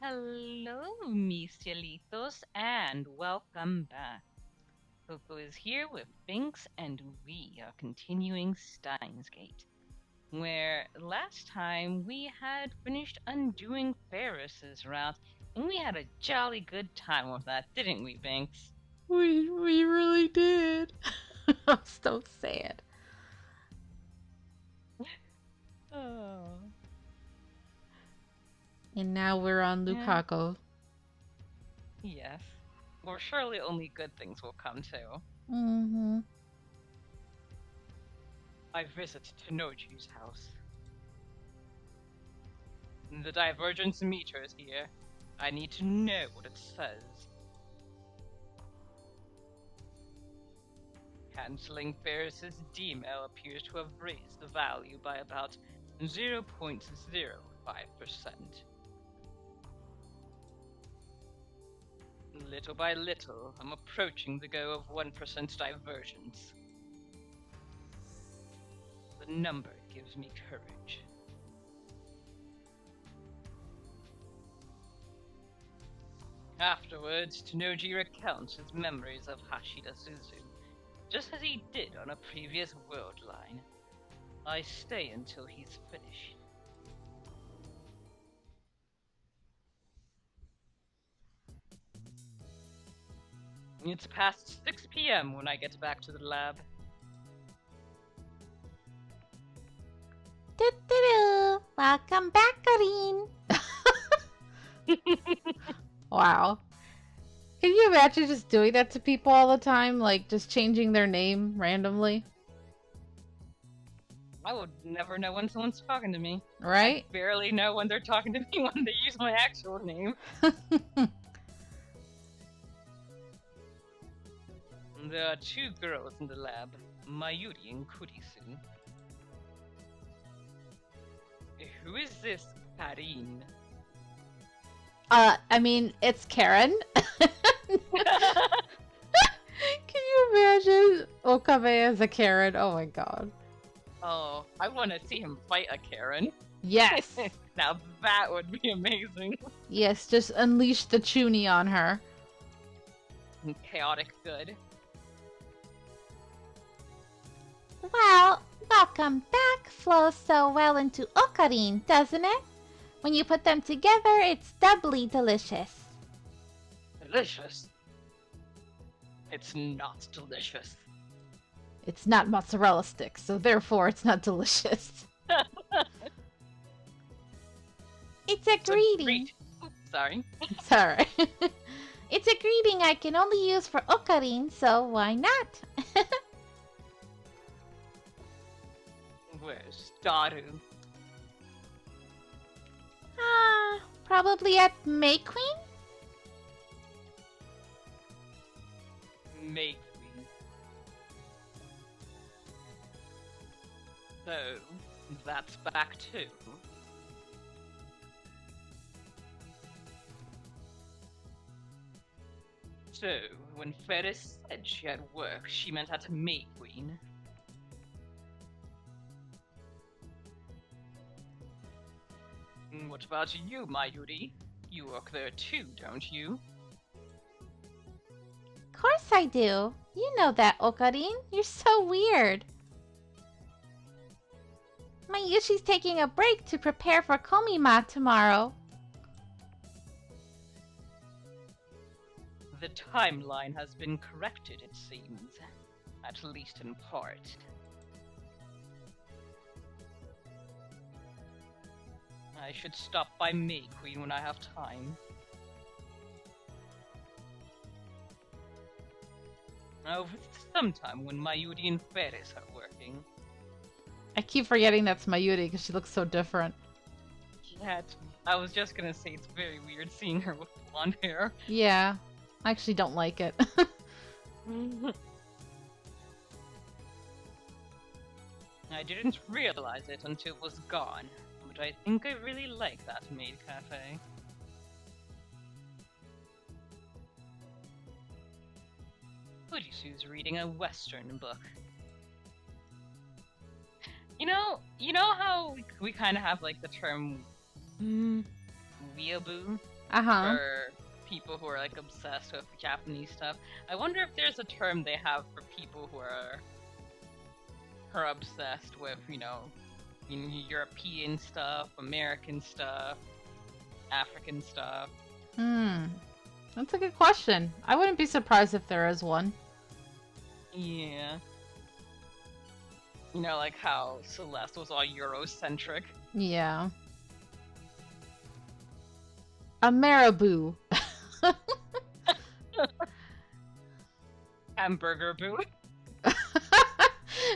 Hello, mis cielitos, and welcome back. Coco is here with Binks, and we are continuing Steins Gate, where last time we had finished undoing Ferris's route, and we had a jolly good time with that, didn't we, Binks? We really did. I'm so sad. Oh, And now we're on yeah, Lukaku. yes. Well, surely only good things will come too. Mm-hmm. I visit Tenoji's house. The divergence meter is here. I need to know what it says. Canceling Ferris's D-mail appears to have raised the value by about 0.05%. Little by little, I'm approaching the goal of 1% divergence. The number gives me courage. Afterwards, Tanoji recounts his memories of Hashida Suzu, just as he did on a previous world line. I stay until he's finished. It's past 6 p.m. when I get back to the lab. Do-do-do. Welcome back, Karin. Wow. Can you imagine just doing that to people all the time? Like just changing their name randomly? I would never know when someone's talking to me. I Right? barely know when they're talking to me when they use my actual name. There are two girls in the lab, Mayuri and Kurisu. Who is this Karin? I mean, it's Karen. Can you imagine Okabe as a Karen? Oh my god. Oh, I want to see him fight a Karen. Yes. Now that would be amazing. Yes, just unleash the Chuni on her. And chaotic good. Well, welcome back flows so well into Okarin, doesn't it? When you put them together, it's doubly delicious. Delicious. It's not delicious. It's not mozzarella sticks, so therefore it's not delicious. It's a greeting. Sorry. Sorry. It's a greeting I can only use for Okarin, so why not? Where's Daru? Probably at May Queen? Maybe. So, that's back too. So, when Ferris said she had work, she meant at May Queen. What about you, Mayuri? You work there too, don't you? Of course I do. You know that, Okarin. You're so weird. Mayushi's taking a break to prepare for Komima tomorrow. The timeline has been corrected, it seems. At least in part. I should stop by May Queen when I have time. I'll visit sometime when Mayuri and Ferris are working. I keep forgetting that's Mayuri because she looks so different. I was just gonna say it's very weird seeing her with blonde hair. Yeah, I actually don't like it. I didn't realize it until it was gone, but I think I really like that maid cafe. Fujisu's reading a Western book. You know how we kind of have like the term weeaboo Uh huh. for people who are like obsessed with Japanese stuff. I wonder if there's a term they have for people who are obsessed with, European stuff, American stuff, African stuff. Hmm. That's a good question. I wouldn't be surprised if there is one. Yeah. Like how Celeste was all Eurocentric. Yeah. A marabou. Hamburger boo.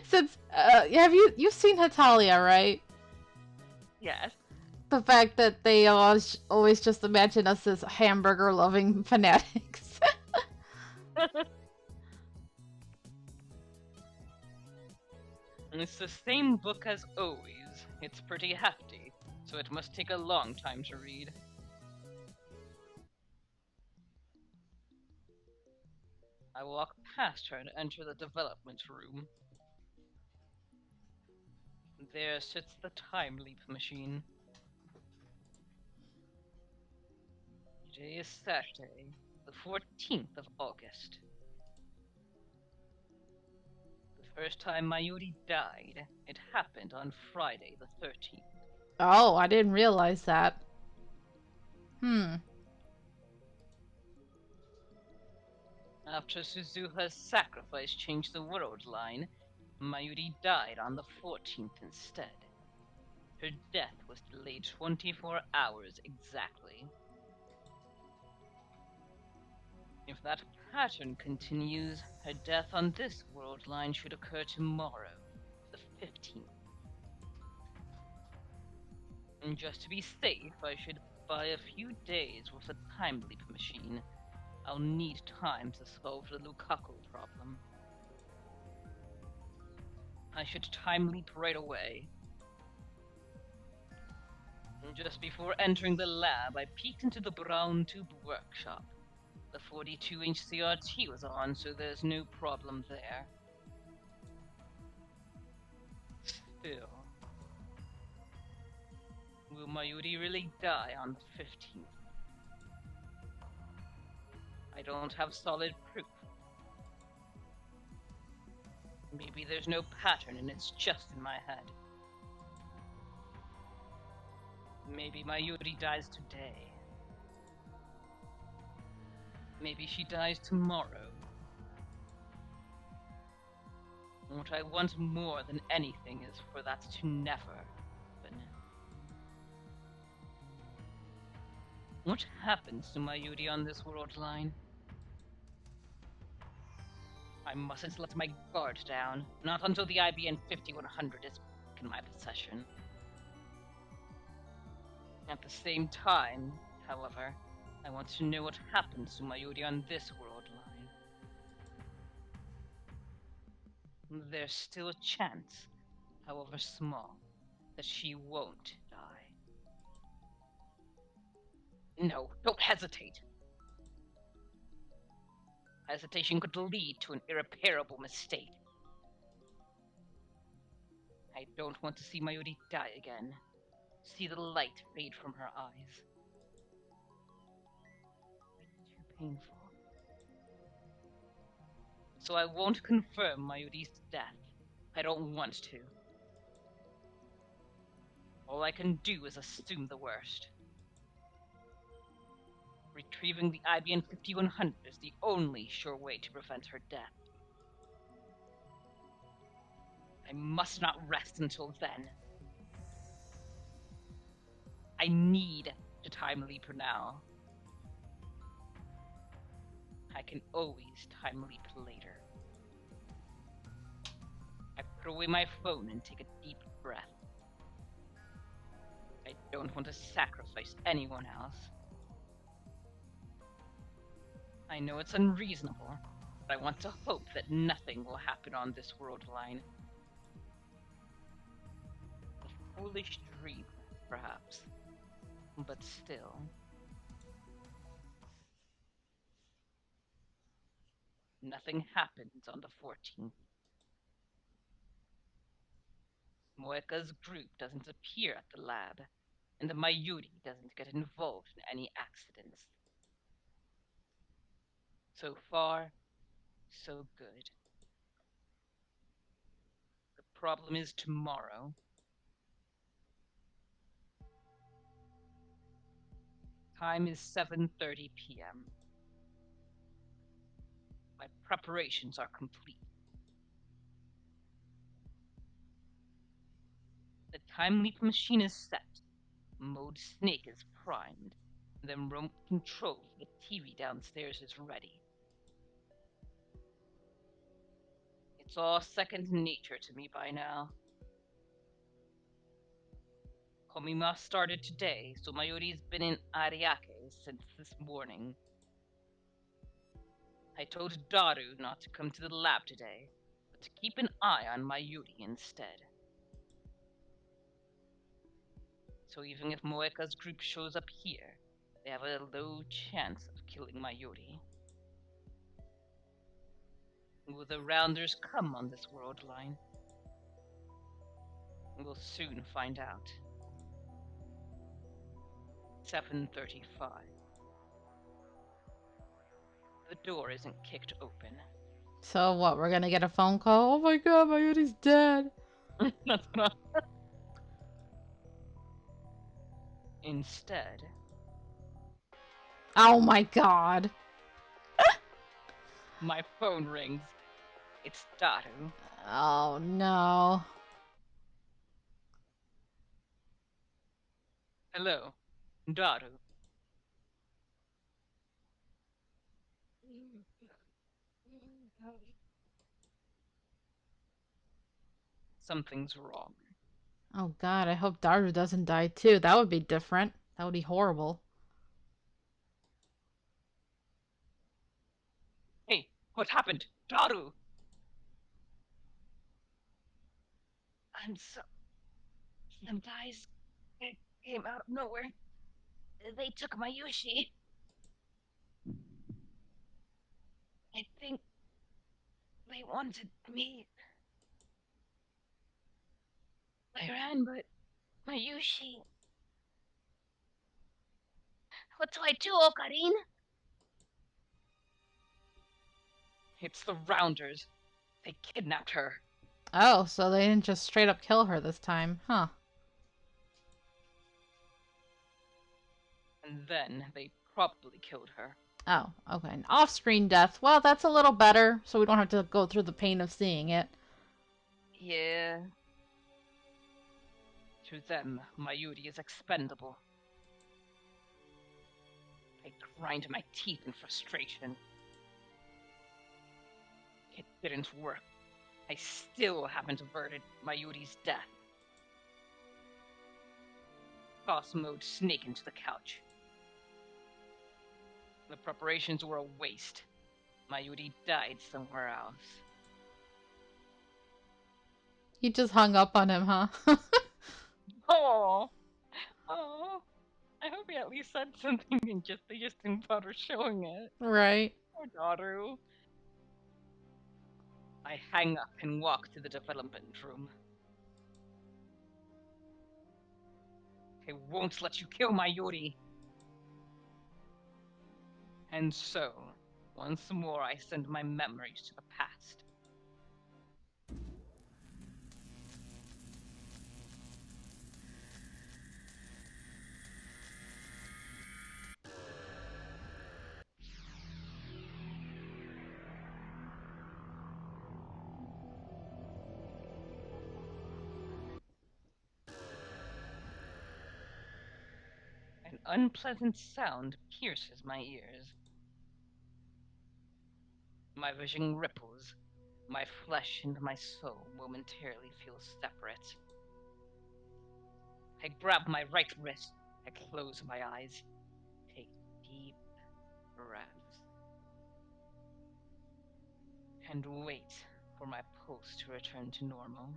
Since have you've seen Hatalia, right? Yes. The fact that they always just imagine us as hamburger loving fanatics. It's the same book as always. It's pretty hefty, so it must take a long time to read. I walk past her and enter the development room. There sits the time leap machine. Today is Saturday, the 14th of August. The first time Mayuri died, it happened on Friday the 13th. Oh, I didn't realize that. Hmm. After Suzuha's sacrifice changed the world line, Mayuri died on the 14th instead. Her death was delayed 24 hours exactly. If that pattern continues, her death on this world line should occur tomorrow, the 15th. And just to be safe, I should buy a few days with a time leap machine. I'll need time to solve the Lukaku problem. I should time leap right away. And just before entering the lab, I peeked into the brown tube workshop. The 42-inch CRT was on, so there's no problem there. Still, will Mayuri really die on the 15th? I don't have solid proof. Maybe there's no pattern and it's just in my head. Maybe Mayuri dies today. Maybe she dies tomorrow. What I want more than anything is for that to never happen. What happens to Mayuri on this world line? I mustn't let my guard down, not until the IBN 5100 is back in my possession. At the same time, however, I want to know what happens to Mayuri on this world line. There's still a chance, however small, that she won't die. No, don't hesitate. Hesitation could lead to an irreparable mistake. I don't want to see Mayuri die again. See the light fade from her eyes. It's too painful. So I won't confirm Mayuri's death. I don't want to. All I can do is assume the worst. Retrieving the IBN 5100 is the only sure way to prevent her death. I must not rest until then. I need to time leap her now. I can always time leap later. I put away my phone and take a deep breath. I don't want to sacrifice anyone else. I know it's unreasonable, but I want to hope that nothing will happen on this world line. A foolish dream, perhaps, but still. Nothing happens on the 14th. Moeka's group doesn't appear at the lab. and my Yuri doesn't get involved in any accidents. So far, so good. The problem is tomorrow. Time is 7:30 p.m. My preparations are complete. The time leap machine is set. Mode Snake is primed. The remote control for the TV downstairs is ready. It's all second nature to me by now. Komima started today, so Mayuri's been in Ariake since this morning. I told Daru not to come to the lab today, but to keep an eye on Mayuri instead. So even if Moeka's group shows up here, they have a low chance of killing Mayuri. Will the Rounders come on this world line? We'll soon find out. 7:35. The door isn't kicked open. So what? We're gonna get a phone call? Oh my god, my Yuri's dead. That's not. Instead, Oh my god. my phone rings. It's Daru. Oh no. Hello, Daru. Something's wrong. Oh god, I hope Daru doesn't die too. That would be different. That would be horrible. Hey, what happened? Daru! I'm so. Some guys came out of nowhere. They took my Yushi. I think they wanted me. I ran, but my Yushi. What do I do, Okarin? It's the Rounders. They kidnapped her. Oh, so they didn't just straight up kill her this time, huh? And then they probably killed her. Oh, okay. An off-screen death. Well, that's a little better, so we don't have to go through the pain of seeing it. Yeah. To them, Mayuri is expendable. I grind my teeth in frustration. It didn't work. I still haven't averted Mayuri's death. Boss mode Snake into the couch. The preparations were a waste. Mayuri died somewhere else. You just hung up on him, huh? Oh, oh! I hope he at least said something and they just didn't bother showing it. Right. Poor Daru. I hang up and walk to the development room. I won't let you kill my Yuri. And so, once more I send my memories to the past. An unpleasant sound pierces my ears. My vision ripples. My flesh and my soul momentarily feel separate. I grab my right wrist. I close my eyes. Take deep breaths. And wait for my pulse to return to normal.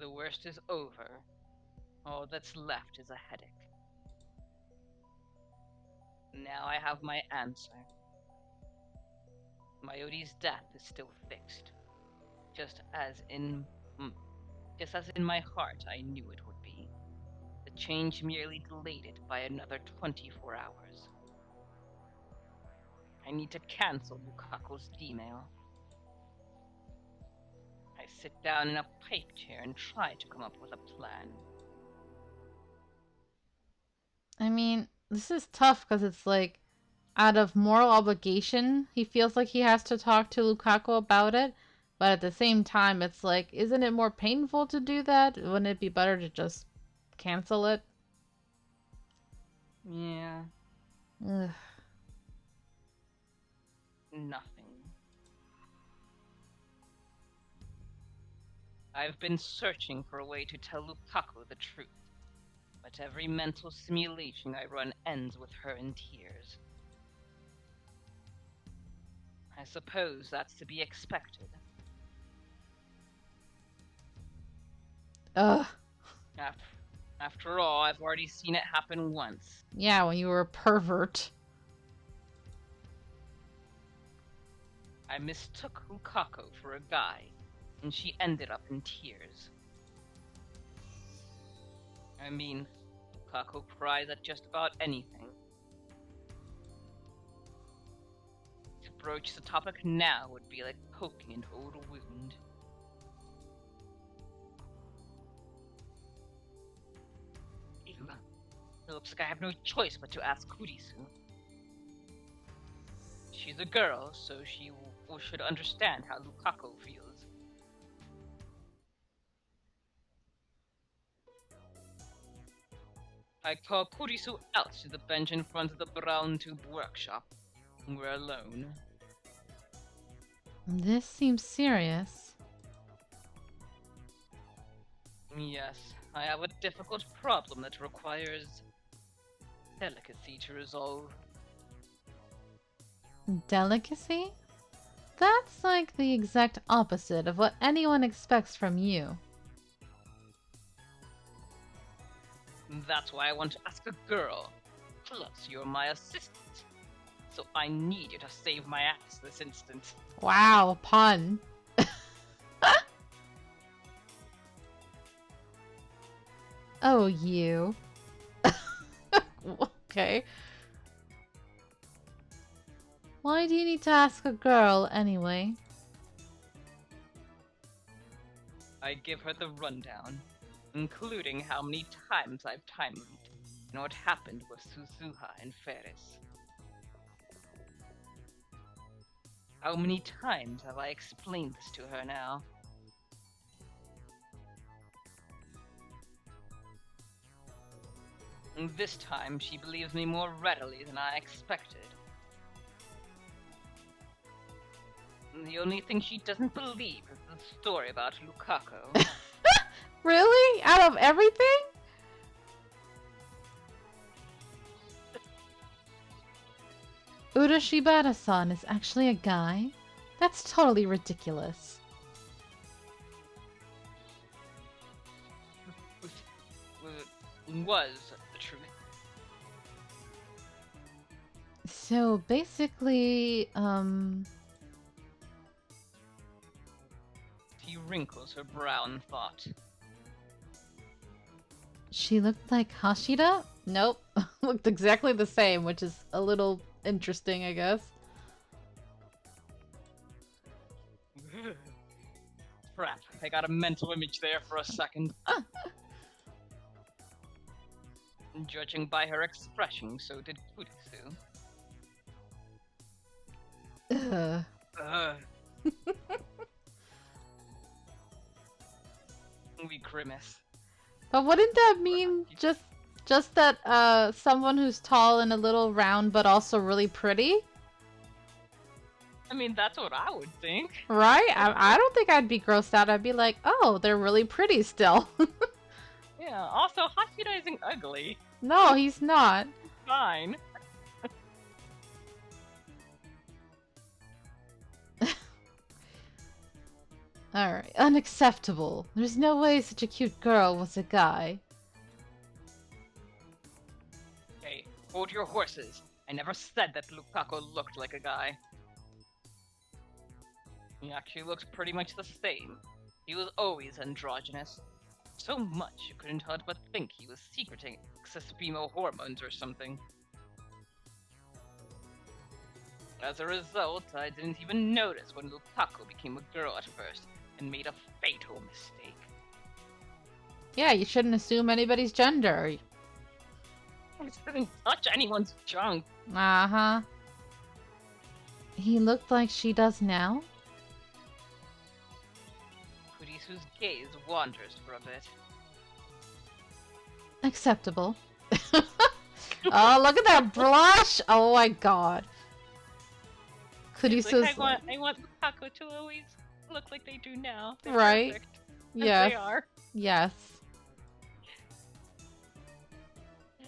The worst is over. All that's left is a headache. Now I have my answer. Mayuri's death is still fixed. Just as in, mm, just as in my heart I knew it would be. The change merely delayed it by another 24 hours. I need to cancel Lukaku's email. I sit down in a pipe chair and try to come up with a plan. I mean, this is tough because it's like, out of moral obligation, he feels like he has to talk to Lukaku about it. But at the same time, it's like, isn't it more painful to do that? Wouldn't it be better to just cancel it? Yeah, Ugh. nothing. I've been searching for a way to tell Lukaku the truth, but every mental simulation I run ends with her in tears. I suppose that's to be expected. Ugh. After all, I've already seen it happen once. Yeah, when you were a pervert. I mistook Lukaku for a guy, and she ended up in tears. I mean, Lukaku cries at just about anything. To broach the topic now would be like poking an old wound. It looks like I have no choice but to ask Kurisu. She's a girl, so she should understand how Lukaku feels. I call Kurisu out to the bench in front of the Brown Tube workshop. We're alone. This seems serious. Yes, I have a difficult problem that requires delicacy to resolve. Delicacy? That's like the exact opposite of what anyone expects from you. That's why I want to ask a girl. Plus, you're my assistant. So I need you to save my ass this instant. Wow, pun. Oh, you. Okay. Why do you need to ask a girl anyway? I give her the rundown, including how many times I've time looped and what happened with Suzuha and Ferris. How many times have I explained this to her now? And this time she believes me more readily than I expected. And the only thing she doesn't believe is the story about Lukaku. Really? Out of everything? Urashibata-san is actually a guy? That's totally ridiculous. Was the truth. So basically, She wrinkles her brow in thought. she looked like Hashira? Nope. Looked exactly the same, which is a little interesting, I guess. Crap, I got a mental image there for a second. Judging by her expression, so did Kurisu. Ugh. We grimace. But wouldn't that mean just that someone who's tall and a little round but also really pretty? I mean, that's what I would think. Right? I don't think I'd be grossed out. I'd be like, oh, they're really pretty still. Yeah, also, Hashira isn't ugly. No, he's not. Fine. Alright, unacceptable. There's no way such a cute girl was a guy. Hey, hold your horses. I never said that Lukaku looked like a guy. He actually looks pretty much the same. He was always androgynous. So much you couldn't help but think he was secreting excess female hormones or something. As a result, I didn't even notice when Lukaku became a girl at first and made a fatal mistake. Yeah, you shouldn't assume anybody's gender. I didn't touch anyone's junk. Uh huh. He looked like she does now? Kurisu's gaze wanders for a bit. Acceptable. Oh, look at that blush! Oh my god. It's like Kurisu's I want Lukaku to always look like they do now. They're right. perfect. As Yes. they are. Yes.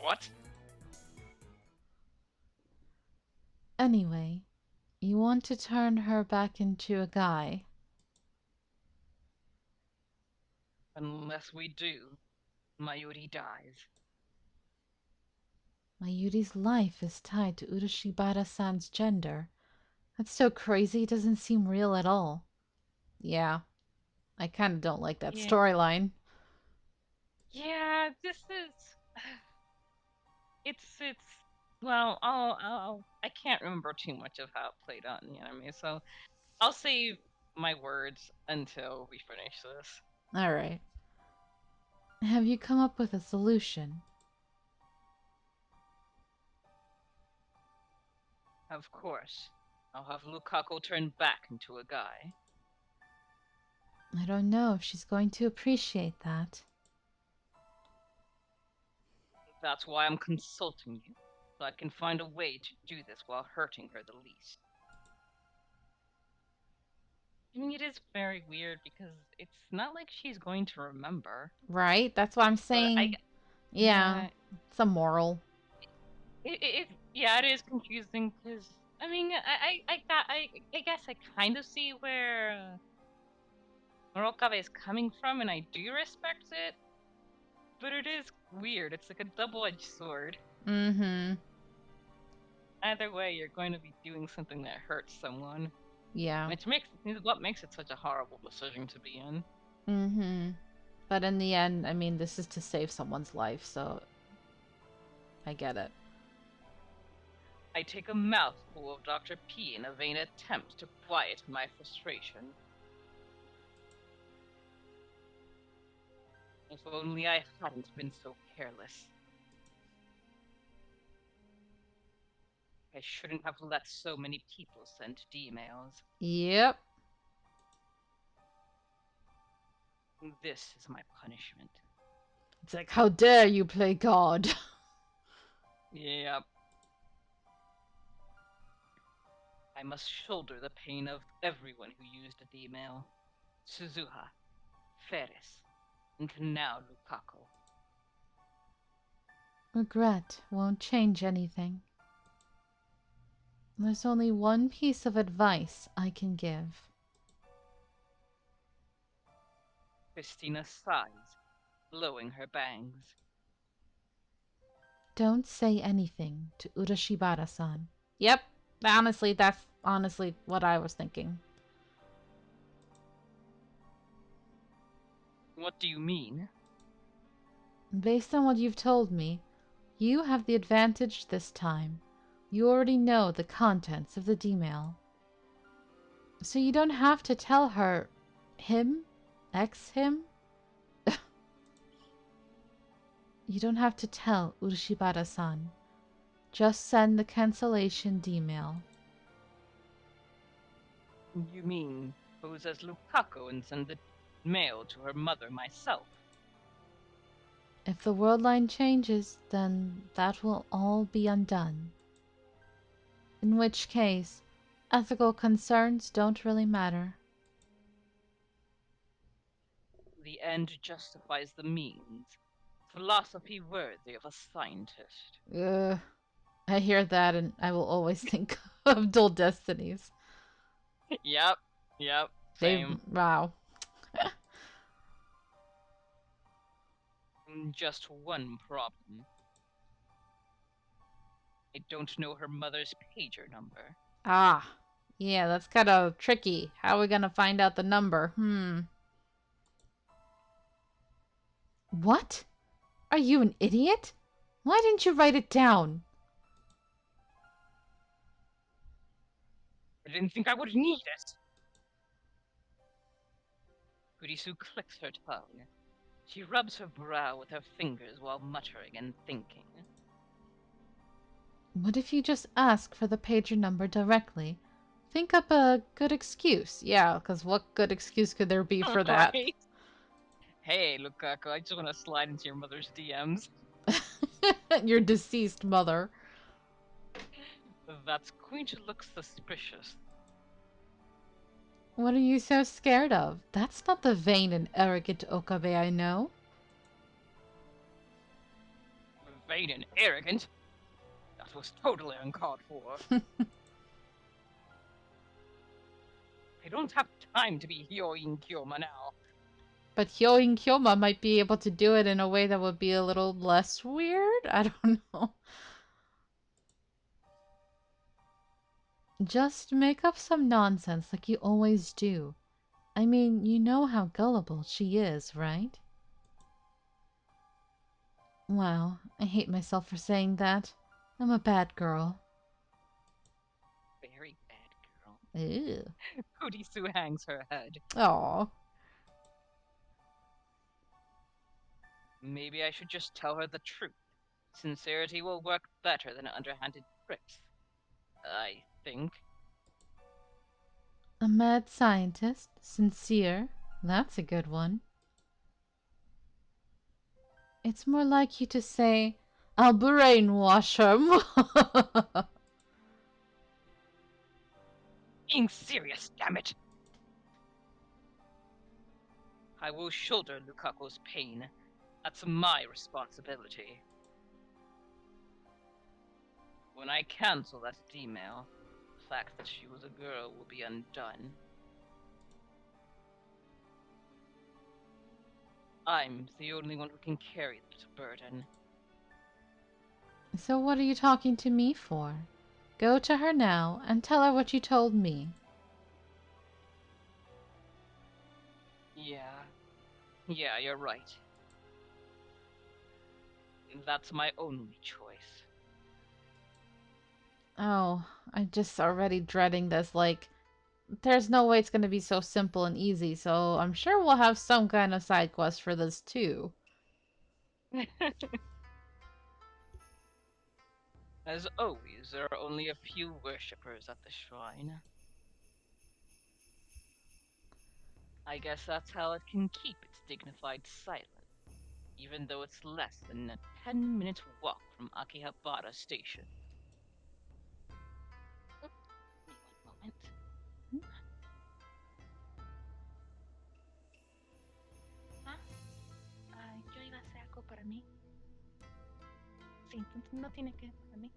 What? Anyway, you want to turn her back into a guy. Unless we do, Mayuri dies. Mayuri's life is tied to Urashibara-san's gender. That's so crazy, it doesn't seem real at all. Yeah, I kind of don't like that Yeah. storyline. Yeah, this is. It's. Well, I can't remember too much of how it played out in the anime, so I'll save my words until we finish this. Alright. Have you come up with a solution? Of course, I'll have Lukaku turn back into a guy. I don't know if she's going to appreciate that. That's why I'm consulting you, so I can find a way to do this while hurting her the least. I mean, it is very weird because it's not like she's going to remember. Right? That's what I'm But saying. Yeah, yeah, it's a moral. yeah, it is confusing because I mean, I guess I kind of see where Morokabe is coming from, and I do respect it. But it is weird. It's like a double-edged sword. Mm-hmm. Either way, you're going to be doing something that hurts someone, Yeah. which makes what makes it such a horrible decision to be in. Mm-hmm. But in the end, I mean, this is to save someone's life, so I get it. I take a mouthful of Dr. P in a vain attempt to quiet my frustration. If only I hadn't been so careless. I shouldn't have let so many people send D-mails. Yep. This is my punishment. It's like, how dare you play God? Yep. I must shoulder the pain of everyone who used a D-mail. Suzuha, Ferris, and now Lukaku. Regret won't change anything. There's only one piece of advice I can give. Christina sighs, blowing her bangs. Don't say anything to Urashibara-san. Yep. Honestly, that's honestly what I was thinking. What do you mean? Based on what you've told me, you have the advantage this time. You already know the contents of the D-mail. So you don't have to tell her... him? Him? You don't have to tell Urashibara-san. Just send the cancellation D-mail. You mean pose as Lukaku and send the mail to her mother myself? If the world line changes, then that will all be undone. In which case, ethical concerns don't really matter. The end justifies the means. Philosophy worthy of a scientist. Ugh. I hear that and I will always think of Dual Destinies. Yep, yep, They same. wow. Just one problem. I don't know her mother's pager number. Ah. Yeah, that's kind of tricky. How are we gonna find out the number? What? Are you an idiot? Why didn't you write it down? I didn't think I would need it. Kurisu clicks her tongue. She rubs her brow with her fingers while muttering and thinking. What if you just ask for the pager number directly? Think up a good excuse. Yeah, because what good excuse could there be for that? Right? Hey, Lukaku, I just want to slide into your mother's DMs. Your deceased mother. That's going to look suspicious. What are you so scared of? That's not the vain and arrogant Okabe I know. Vain and arrogant? That was totally uncalled for. I don't have time to be Hyoin Kyoma now. But Hyoin Kyoma might be able to do it in a way that would be a little less weird? I don't know. Just make up some nonsense like you always do. I mean, you know how gullible she is, right? Wow, I hate myself for saying that. I'm a bad girl. Very bad girl. Ew. Kurisu hangs her head. Aw. Maybe I should just tell her the truth. Sincerity will work better than underhanded tricks. I think. A mad scientist, sincere. That's a good one. It's more like you to say, I'll brainwash her. Being serious, damn it! I will shoulder Lukaku's pain. That's my responsibility. When I cancel that email, the fact that she was a girl will be undone. I'm the only one who can carry that burden. So what are you talking to me for? Go to her now and tell her what you told me. Yeah, you're right. That's my only choice. Oh, I'm just already dreading this. Like, there's no way it's going to be so simple and easy, so I'm sure we'll have some kind of side quest for this too. As always, there are only a few worshippers at the shrine. I guess that's how it can keep its dignified silence, even though it's less than a 10-minute walk from Akihabara Station. Give me one moment. Ah, yo iba a hacer algo para mí. Sí, no tiene que para mí.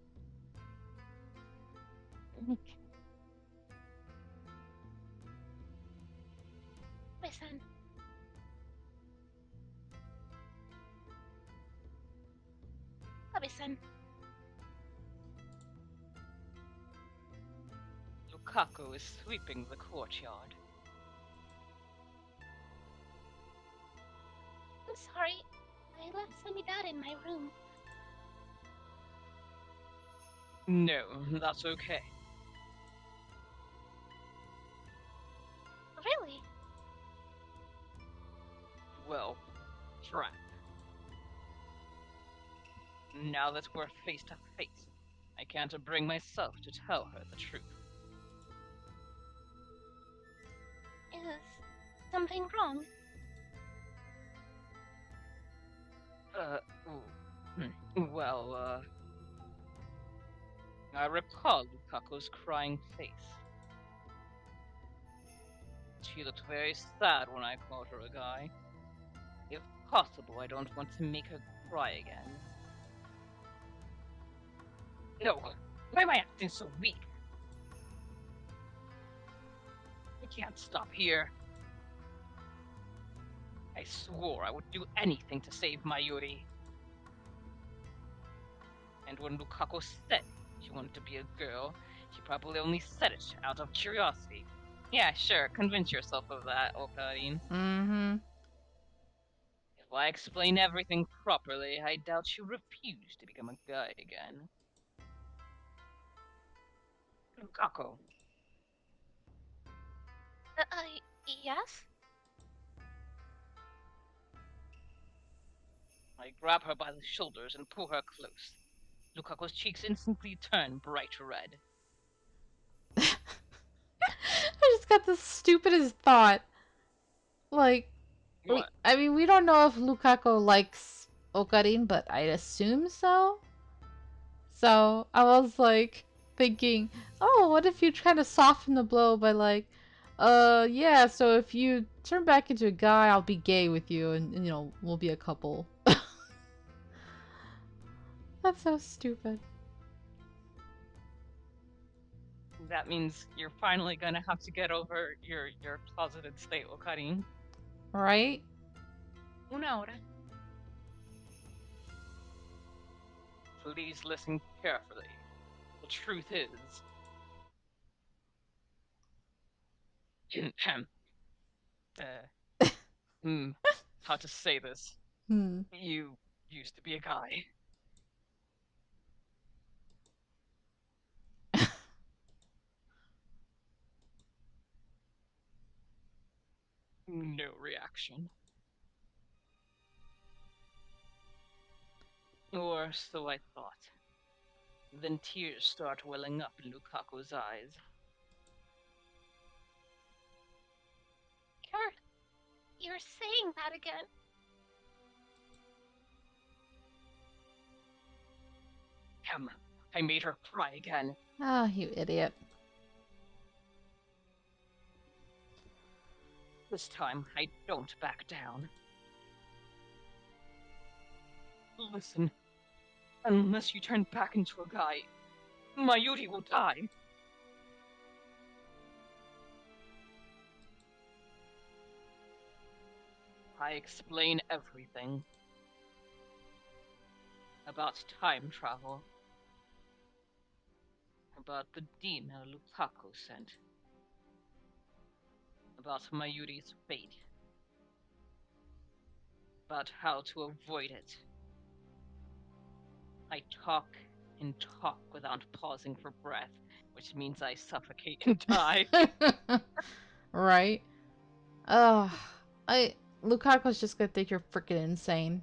Besan. Besan. Lukaku is sweeping the courtyard. I'm sorry. I left Sanidad in my room. No, that's okay. Really? Well, trap. Now that we're face to face, I can't bring myself to tell her the truth. Is something wrong? Well, I recall Lukaku's crying face. She looked very sad when I called her a guy. If possible, I don't want to make her cry again. No, why am I acting so weak? I can't stop here. I swore I would do anything to save Mayuri. And when Lukaku said she wanted to be a girl, She probably only said it out of curiosity. Yeah, sure, convince yourself of that, Okarin. Mm-hmm. If I explain everything properly, I doubt she'll refuse to become a guy again. Kako. Yes? I grab her by the shoulders and pull her close. Lukako's cheeks instantly turn bright red. I just got the stupidest thought. Like, What? we don't know if Lukaku likes Okarin, but I'd assume so. So I was like thinking, oh, what if you try to soften the blow by like, yeah, so if you turn back into a guy, I'll be gay with you, and you know, we'll be a couple. That's so stupid. That means you're finally gonna have to get over your closeted state, Okarin. Right? Una hora. Please listen carefully. The truth is, hmm, how to say this? Hmm. You used to be a guy. No reaction. Or so I thought. Then tears start welling up in Lukaku's eyes. You're you're saying that again. I made her cry again. Oh, you idiot. This time, I don't back down. Listen, unless you turn back into a guy, Mayuri will die. I explain everything. About time travel. About the demon Lukaku sent. About Mayuri's fate. About how to avoid it. I talk and talk without pausing for breath, which means I suffocate and die. Right? Ugh. Lukaku's just gonna think you're freaking insane.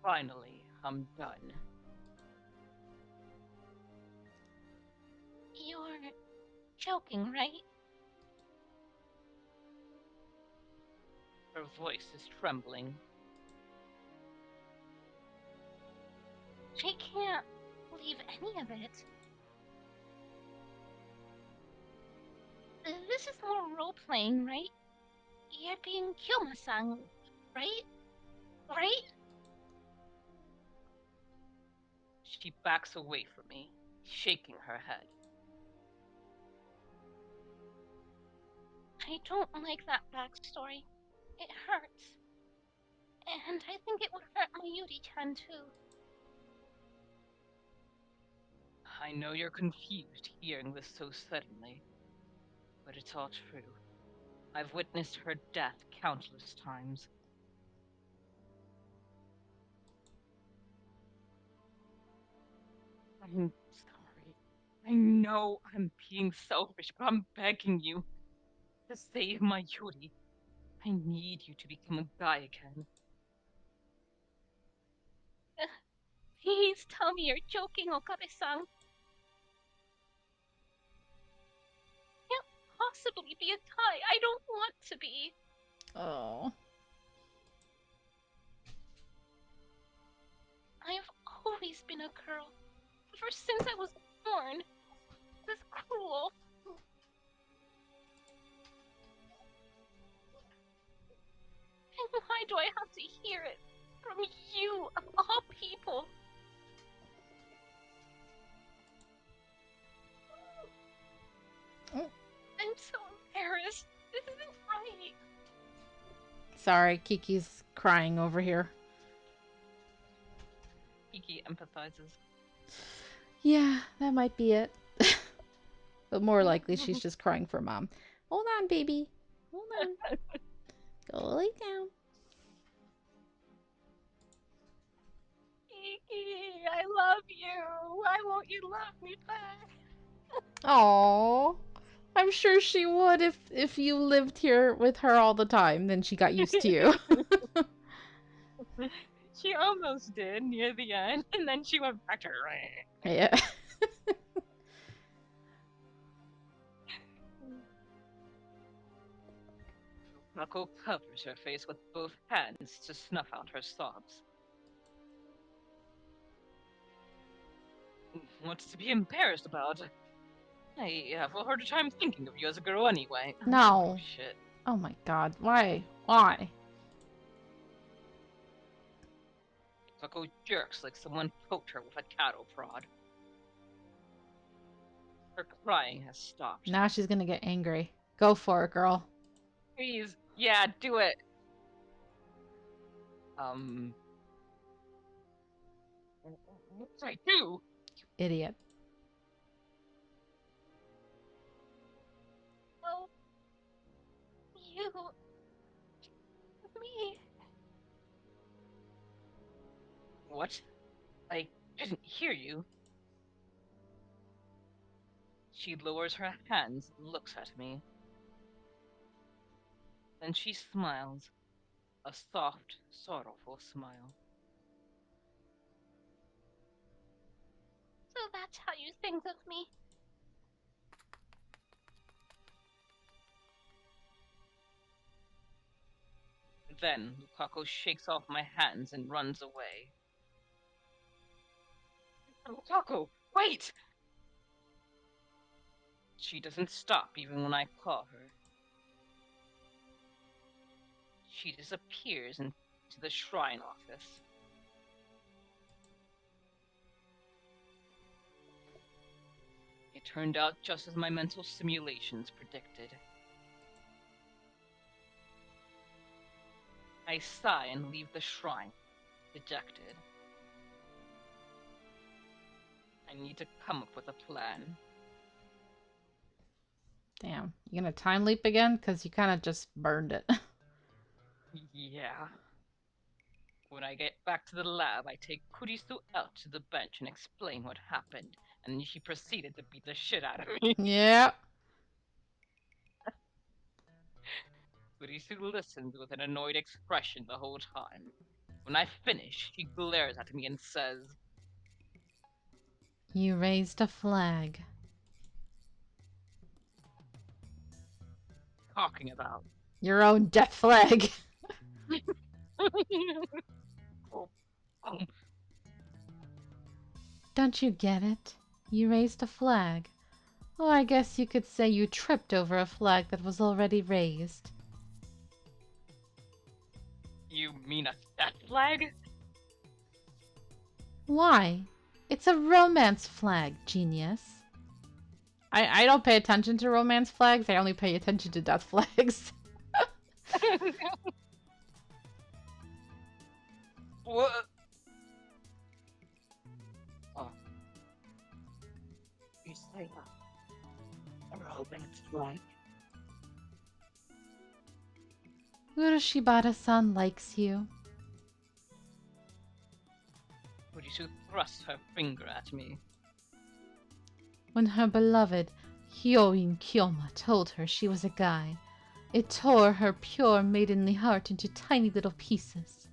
Finally, I'm done. You're joking, right? Her voice is trembling. I can't believe any of it. This is more role-playing, right? You're being Kyoma-san, right? Right? She backs away from me, shaking her head. I don't like that backstory. It hurts. And I think it would hurt Mayuri-chan too. I know you're confused hearing this so suddenly, but it's all true. I've witnessed her death countless times. I'm sorry. I know I'm being selfish, but I'm begging you to save my Yuri. I need you to become a guy again. Please tell me you're joking, Okabe-san. Can't possibly be a guy. I don't want to be. Oh. I've always been a girl. Ever since I was born. This is cruel. And why do I have to hear it? From you, of all people. I'm so embarrassed. This isn't right. Sorry, Kiki's crying over here. Kiki empathizes. Yeah, that might be it. But more likely she's just crying for mom. Hold on, baby. Hold on. Go lay down. Kiki, I love you. Why won't you love me back? Aww. I'm sure she would if you lived here with her all the time. Then she got used to you. She almost did near the end, and then she went back to her. Yeah. Mako covers her face with both hands to snuff out her sobs. What's to be embarrassed about? I have a harder time thinking of you as a girl anyway. Oh, No. shit. Oh my god. Why? Why? Mako jerks like someone poked her with a cattle prod. Her crying has stopped. Now she's gonna get angry. Go for it, girl. Please, yeah, do it. What did I do? Idiot. Oh, you. Me. What? I didn't hear you. She lowers her hands and looks at me. Then she smiles, a soft, sorrowful smile. So that's how you think of me. Then Lukako shakes off my hands and runs away. Lukako, wait! She doesn't stop even when I call her. She disappears into the shrine office. It turned out just as my mental simulations predicted. I sigh and leave the shrine, dejected. I need to come up with a plan. Damn. You gonna time leap again? Because you kind of just burned it. Yeah. When I get back to the lab, I take Kurisu out to the bench and explain what happened, and she proceeded to beat the shit out of me. Yeah. Kurisu listens with an annoyed expression the whole time. When I finish, she glares at me and says, You raised a flag. talking about. Your own death flag. Oh, oh, Don't you get it? You raised a flag. Or I guess you could say you tripped over a flag that was already raised. you mean a death flag? Why? It's a romance flag, genius. I don't pay attention to romance flags. I only pay attention to death flags. What? Oh. You say a romance flag? Urushibata-san likes you. Kurisu thrusts her finger at me. When her beloved Hyoin Kyoma told her she was a guy, it tore her pure maidenly heart into tiny little pieces.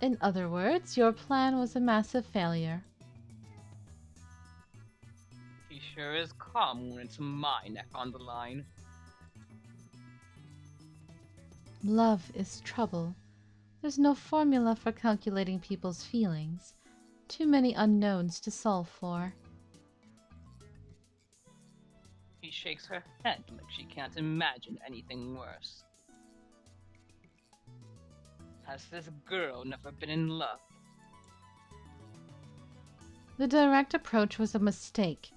In other words, your plan was a massive failure. She sure is calm when it's my neck on the line. Love is trouble. There's no formula for calculating people's feelings. Too many unknowns to solve for. She shakes her head like she can't imagine anything worse. Has this girl never been in love? The direct approach was a mistake.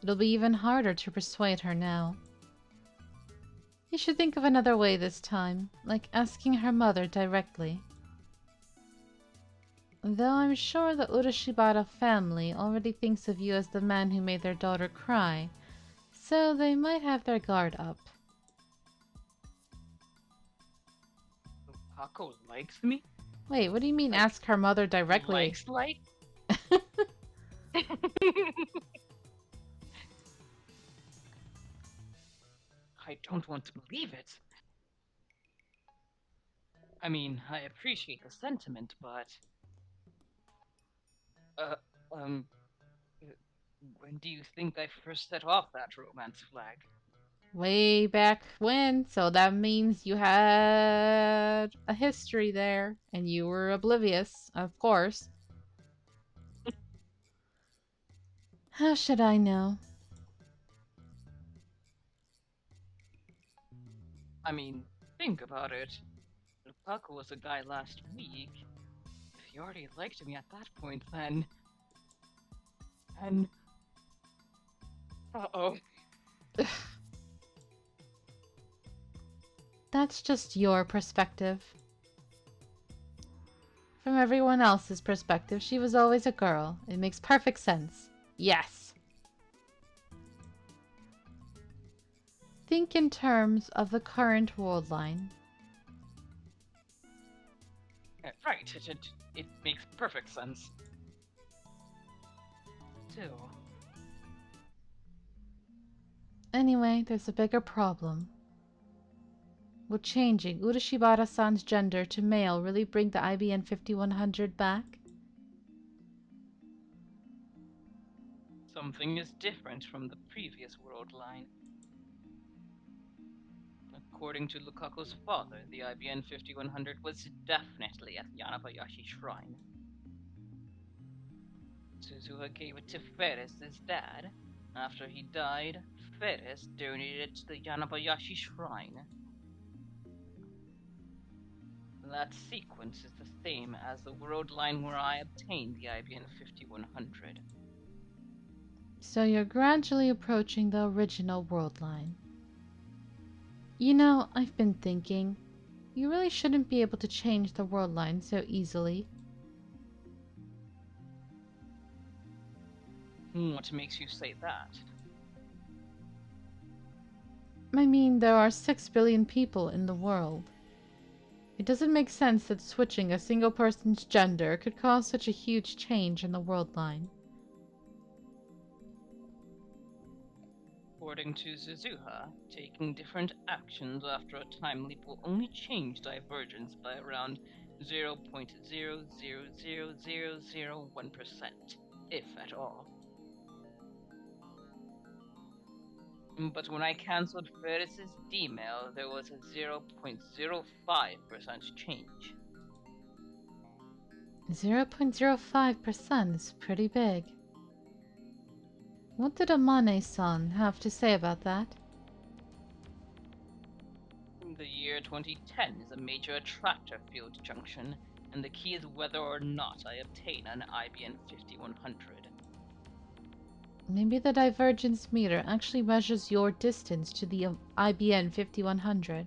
It'll be even harder to persuade her now. You should think of another way this time, like asking her mother directly. Though I'm sure the Urashibata family already thinks of you as the man who made their daughter cry, so they might have their guard up. Lukako likes me? Wait, what do you mean Like, ask her mother directly? like? I don't want to believe it. I mean, I appreciate the sentiment, but... Uh, um... uh, When do you think I first set off that romance flag? Way back when, so that means you had a history there, and you were oblivious, of course. How should I know? I mean, think about it. Lukaku was a guy last week. If he already liked me at that point, then... And... Uh-oh. That's just your perspective. From everyone else's perspective, she was always a girl. It makes perfect sense. Yes. Think in terms of the current world line. Right, it makes perfect sense. Still... Anyway, there's a bigger problem. Will changing Urashibara-san's gender to male really bring the IBN 5100 back? Something is different from the previous world line. According to Lukaku's father, the IBN 5100 was definitely at Yanabayashi Shrine. Suzuha gave it to Ferris' dad. After he died, Ferris donated it to the Yanabayashi Shrine. That sequence is the same as the world line where I obtained the IBN 5100. So you're gradually approaching the original world line. You know, I've been thinking, you really shouldn't be able to change the world line so easily. What makes you say that? I mean, there are 6 billion people in the world. It doesn't make sense that switching a single person's gender could cause such a huge change in the world line. According to Suzuha, taking different actions after a time leap will only change divergence by around 0.0000001%, if at all. But when I cancelled Ferris's D-mail, there was a 0.05% change. 0.05% is pretty big. What did Amane-san have to say about that? The year 2010 is a major attractor field junction, and the key is whether or not I obtain an IBN 5100. Maybe the divergence meter actually measures your distance to the IBN 5100.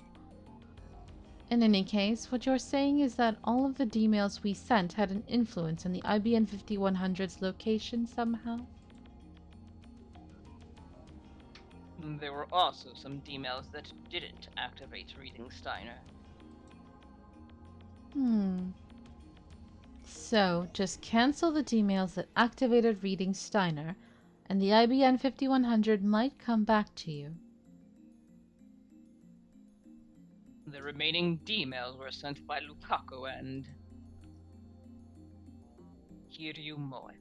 In any case, what you're saying is that all of the D-mails we sent had an influence on the IBN 5100's location somehow? There were also some D-mails that didn't activate Reading Steiner. So, just cancel the D-mails that activated Reading Steiner, and the IBN 5100 might come back to you. The remaining D-mails were sent by Lukaku and... Kiryu Moeka.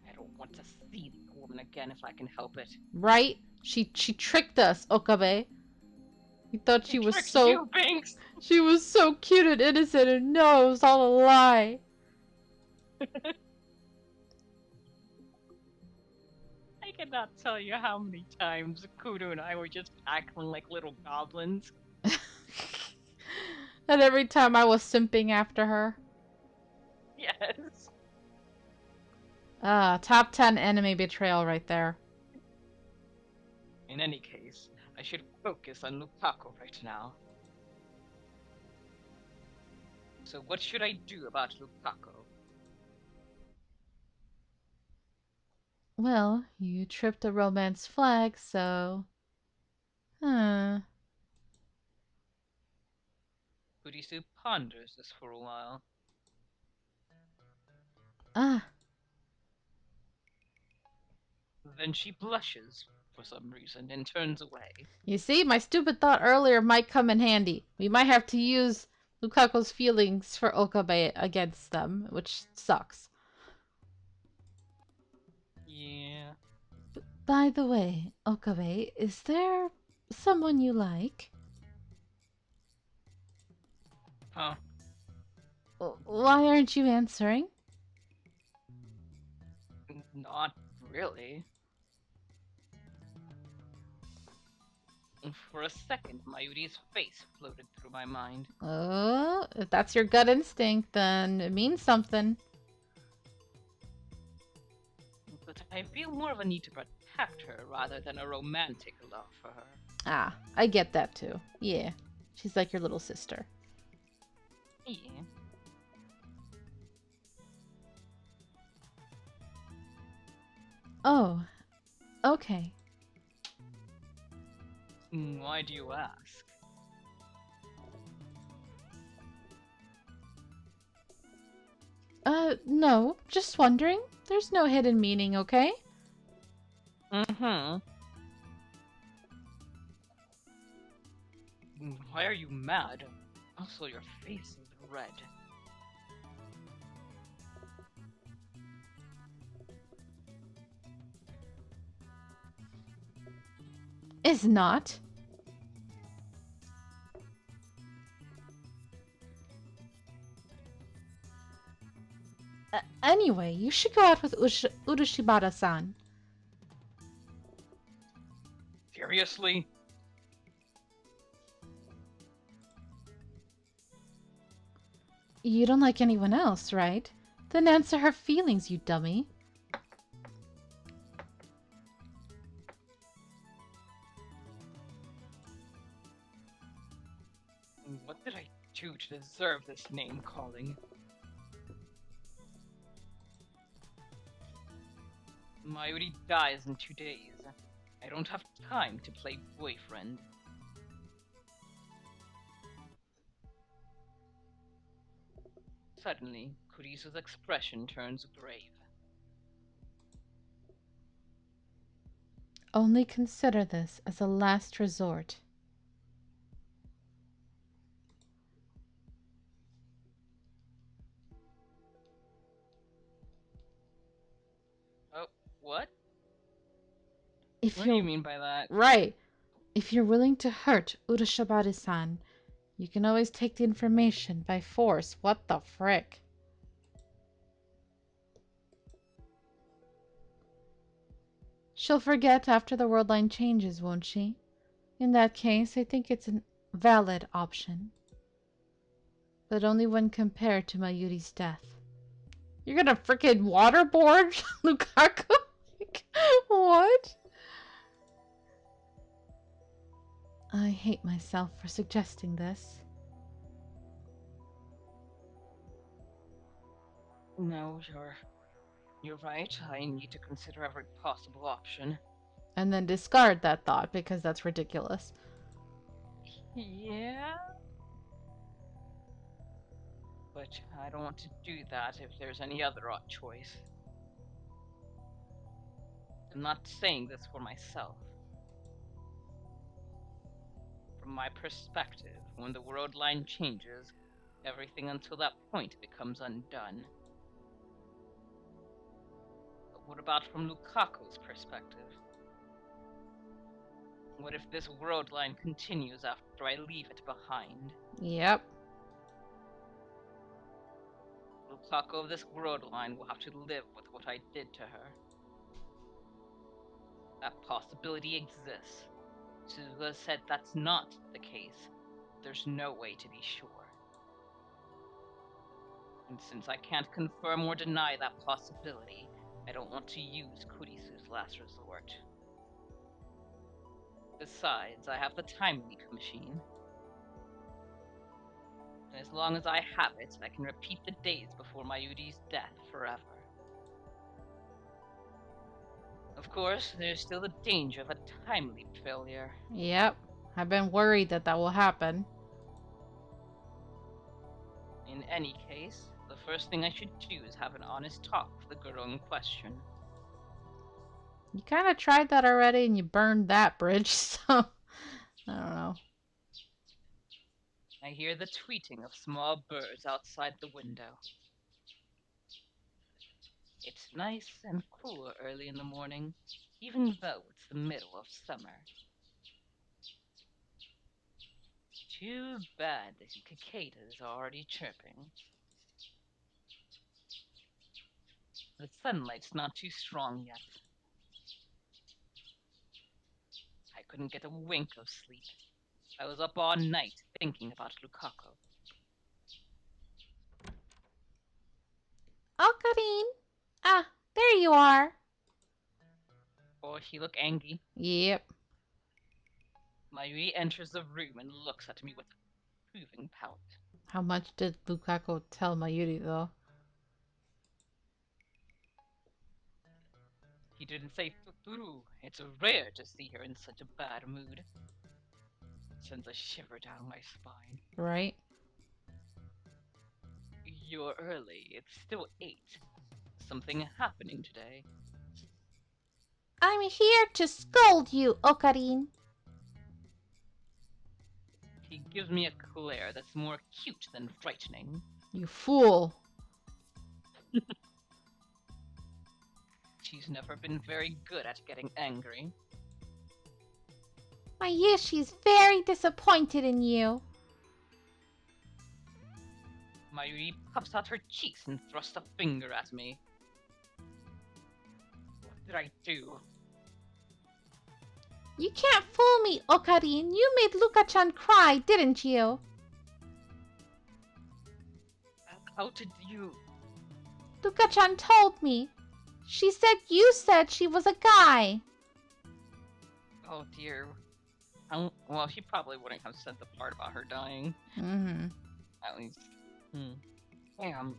I don't want to see the woman again if I can help it. Right? She tricked us, Okabe. We thought she was tricked so... you, Binks! She was so cute and innocent, and no, it was all a lie. I cannot tell you how many times Kudo and I were just acting like little goblins. And every time I was simping after her. Yes. Top 10 anime betrayal right there. In any case, I should focus on Lukaku right now. So what should I do about Lukaku? Well, you tripped a romance flag, so. Huh. Kurisu ponders this for a while. Ah, Then she blushes for some reason and turns away. you see, my stupid thought earlier might come in handy. We might have to use Lukaku's feelings for Okabe against them, which sucks. Yeah. By the way, Okabe, is there someone you like? Huh. Why aren't you answering? Not really. For a second, Mayuri's face floated through my mind. Oh, if that's your gut instinct, then it means something. But I feel more of a need to protect her rather than a romantic love for her. Ah, I get that too. Yeah, she's like your little sister. Yeah. Oh, okay. Why do you ask? No, just wondering. There's no hidden meaning, okay? Mm-hmm. Why are you mad? Also, your face is red. Is not. Anyway, you should go out with Urushibara-san. Seriously? You don't like anyone else, right? Then answer her feelings, you dummy. What did I do to deserve this name calling? Mayuri dies in 2 days. I don't have time to play boyfriend. Suddenly, Kurisu's expression turns grave. Only consider this as a last resort. Oh, what? If What do you you're mean by that? right, if you're willing to hurt Urushabari-san, you can always take the information by force. What the frick? She'll forget after the world line changes, won't she? In that case, I think it's a valid option. But only when compared to Mayuri's death. You're gonna frickin' waterboard Lukaku? What? I hate myself for suggesting this. No, you're right. I need to consider every possible option. And then discard that thought because that's ridiculous. Yeah? But I don't want to do that if there's any other choice. I'm not saying this for myself. From my perspective, when the world line changes, everything until that point becomes undone. But what about from Lukaku's perspective? What if this world line continues after I leave it behind? Yep. Lukaku of this world line will have to live with what I did to her. That possibility exists. Suzuka said that's not the case. There's no way to be sure. And since I can't confirm or deny that possibility, I don't want to use Kurisu's last resort. Besides, I have the time leap machine. And as long as I have it, I can repeat the days before Mayuri's death forever. Of course, there's still the danger of a time leap failure. Yep. I've been worried that will happen. In any case, the first thing I should do is have an honest talk with the girl in question. You kind of tried that already and you burned that bridge, so I don't know. I hear the tweeting of small birds outside the window. It's nice and cool early in the morning, even though it's the middle of summer. Too bad the cicada is already chirping. The sunlight's not too strong yet. I couldn't get a wink of sleep. I was up all night thinking about Lukaku. Oh, Karin. Ah, there you are. Oh, he look angry. Yep. Mayuri enters the room and looks at me with a approving pout. How much did Lukaku tell Mayuri, though? He didn't say tuturu. It's rare to see her in such a bad mood. It sends a shiver down my spine. Right? You're early. It's still 8. Something happening today. I'm here to scold you, Okarin. He gives me a glare that's more cute than frightening. You fool. She's never been very good at getting angry. Mayushi's very disappointed in you. Mayuri puffs out her cheeks and thrusts a finger at me. What did I do? You can't fool me, Okarin. You made Luka-chan cry, didn't you? How did you... Luka-chan told me. She said you said she was a guy. Oh dear. Well, she probably wouldn't have said the part about her dying. Mm-hmm. At least. Damn.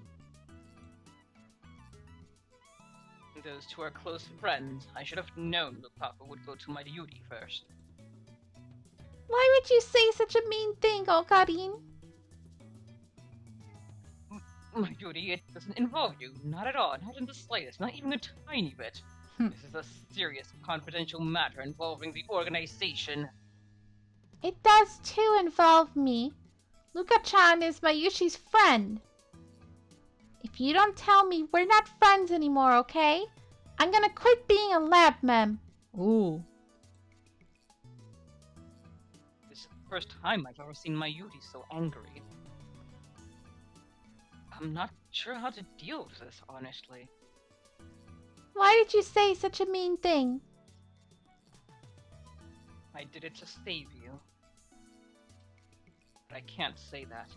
Those two are close friends. I should have known Lukaku would go to Mayuri first. Why would you say such a mean thing, Okarin? Mayuri, it doesn't involve you. Not at all. Not in the slightest. Not even a tiny bit. This is a serious, confidential matter involving the organization. It does too involve me. Luka-chan is Mayushi's friend. If you don't tell me, we're not friends anymore, okay? I'm gonna quit being a lab mem. Ooh. This is the first time I've ever seen Mayuri so angry. I'm not sure how to deal with this, honestly. Why did you say such a mean thing? I did it to save you. But I can't say that.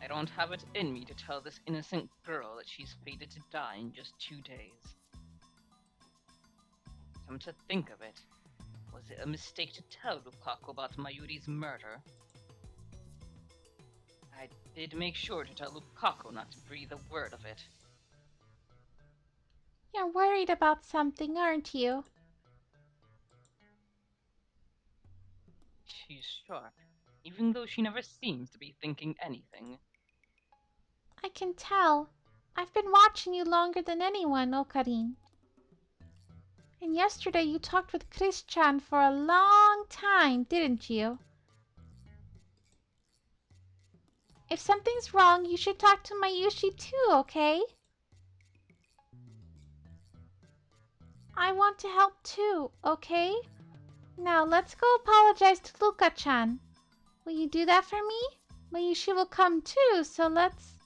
I don't have it in me to tell this innocent girl that she's fated to die in just 2 days. Come to think of it, was it a mistake to tell Lukaku about Mayuri's murder? I did make sure to tell Lukaku not to breathe a word of it. You're worried about something, aren't you? She's sharp, even though she never seems to be thinking anything. I can tell. I've been watching you longer than anyone, Okarin. And yesterday you talked with Chris-chan for a long time, didn't you? If something's wrong, you should talk to Mayushi too, okay? I want to help too, okay? Now let's go apologize to Luka-chan. Will you do that for me? Mayushi will come too, so let's...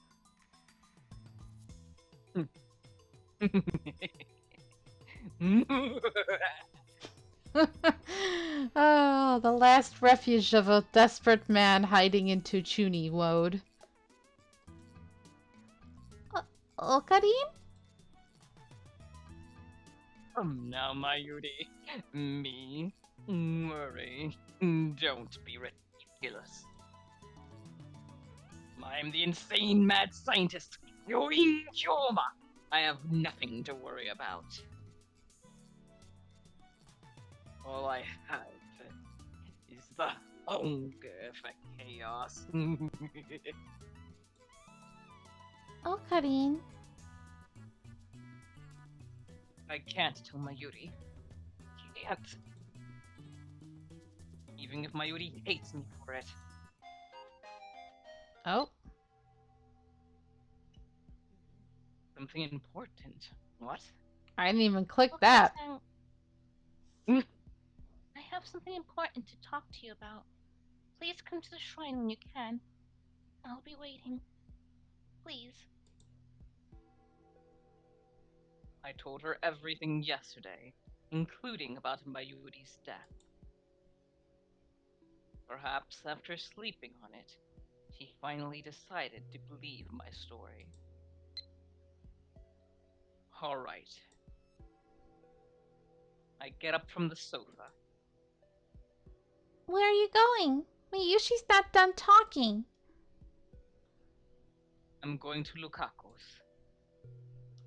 Oh, the last refuge of a desperate man hiding into Chuni mode. Okarin? Now, Mayuri. Me? Worry. Don't be ridiculous. I'm the insane mad scientist, Yoin Kyoma. I have nothing to worry about. All I have is the hunger for chaos. Oh, Karin. I can't tell Mayuri. Can't. Even if Mayuri hates me for it. Oh, Something important. What? I didn't even click that. Okasan, I have something important to talk to you about. Please come to the shrine when you can. I'll be waiting. Please. I told her everything yesterday, including about Mayuri's death. Perhaps after sleeping on it, she finally decided to believe my story. All right. I get up from the sofa. Where are you going? Miyushi's not done talking. I'm going to Lukaku's.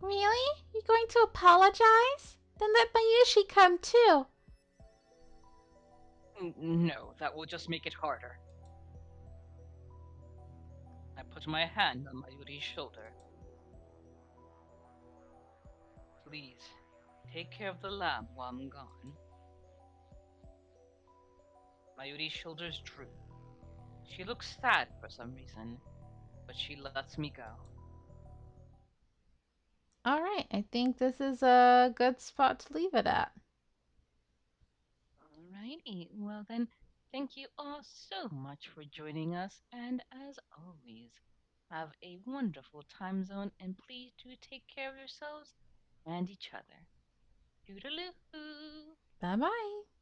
Really? You're going to apologize? Then let Mayushi come too. No, that will just make it harder. I put my hand on Mayuri's shoulder. Please, take care of the lab while I'm gone. Mayuri's shoulders droop. She looks sad for some reason, but she lets me go. All right, I think this is a good spot to leave it at. Alrighty, well then, thank you all so much for joining us, and as always, have a wonderful time zone, and please do take care of yourselves and each other. Toodaloo! Bye bye.